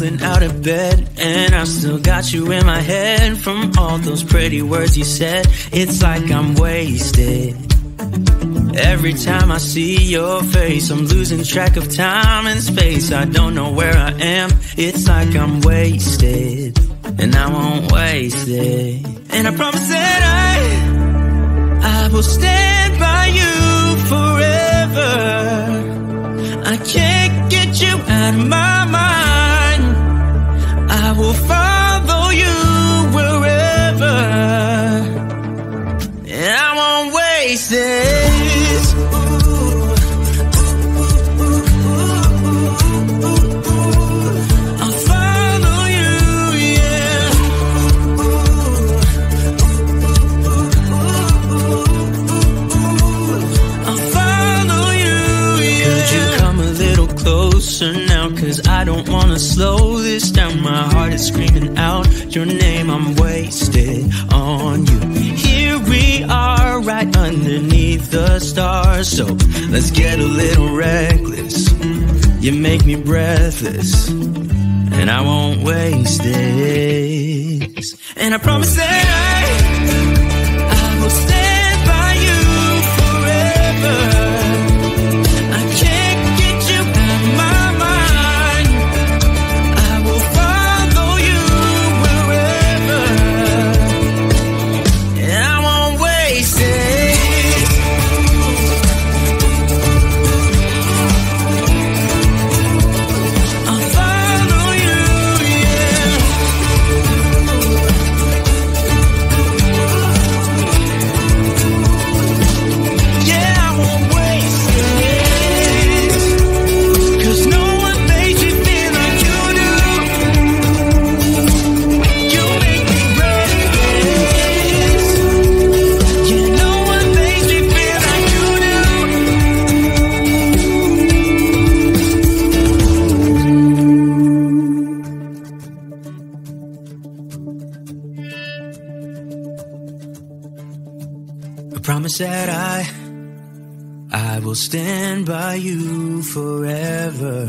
rolling out of bed, and I still got you in my head from all those pretty words you said. It's like I'm wasted. Every time I see your face, I'm losing track of time and space. I don't know where I am. It's like I'm wasted, and I won't waste it. And I promise that I will stand by you forever. I can't get you out of my mind. I will follow you wherever, and I won't waste it. Now, cause I don't wanna slow this down. My heart is screaming out your name. I'm wasted on you. Here we are right underneath the stars, so let's get a little reckless. You make me breathless, and I won't waste this. And I promise that I will stand by you forever. Promise that I will stand by you forever,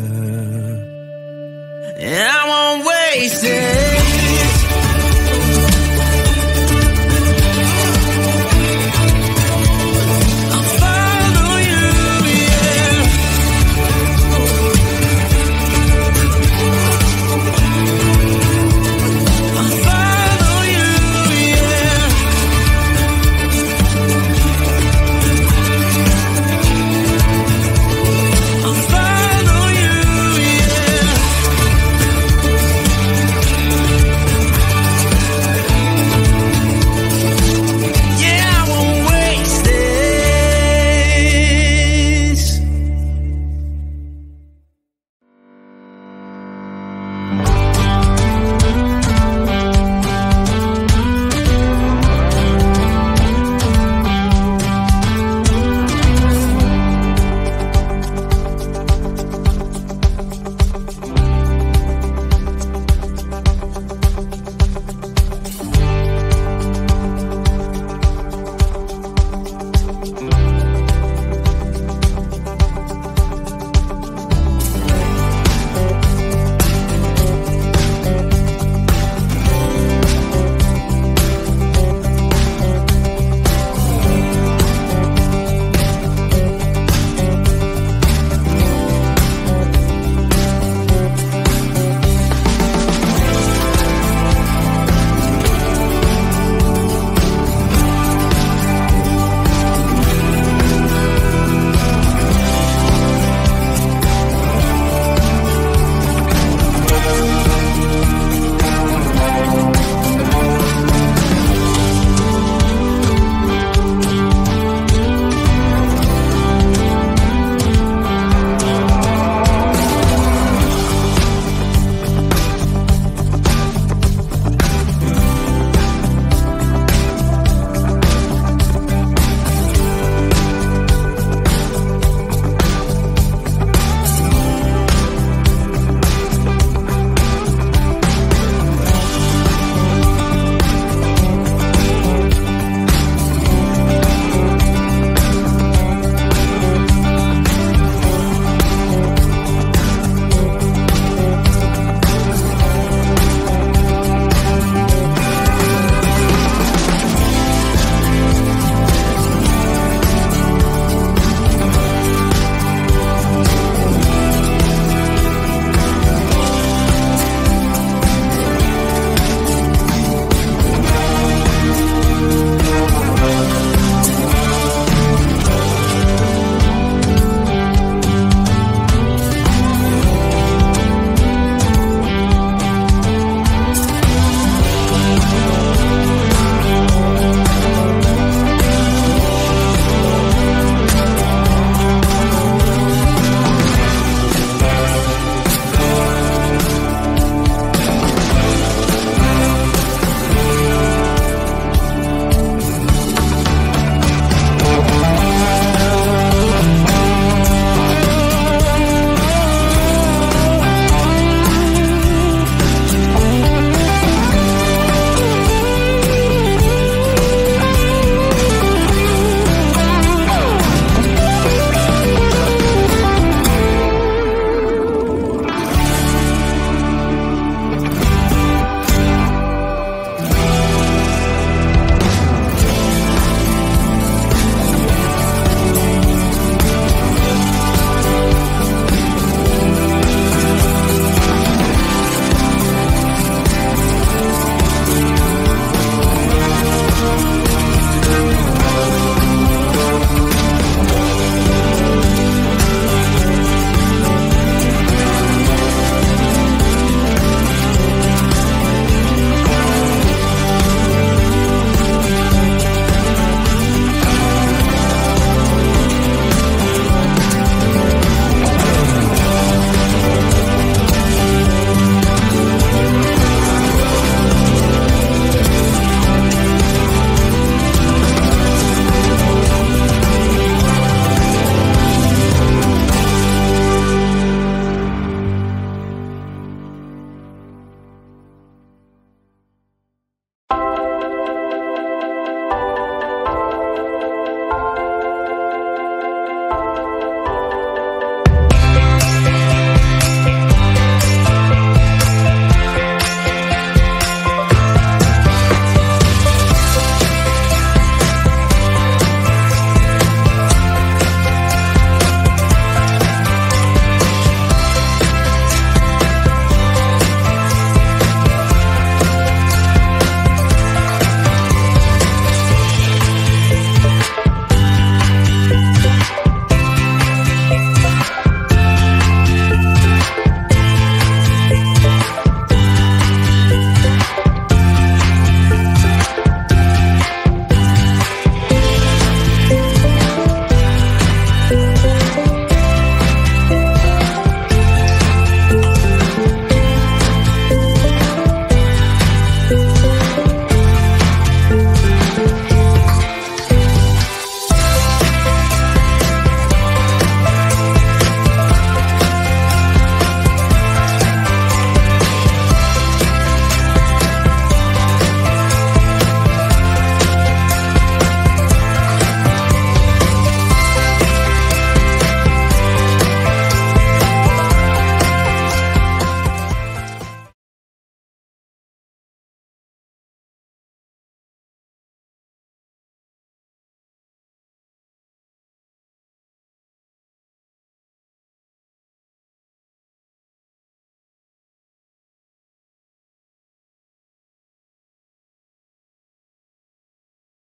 and I won't waste it.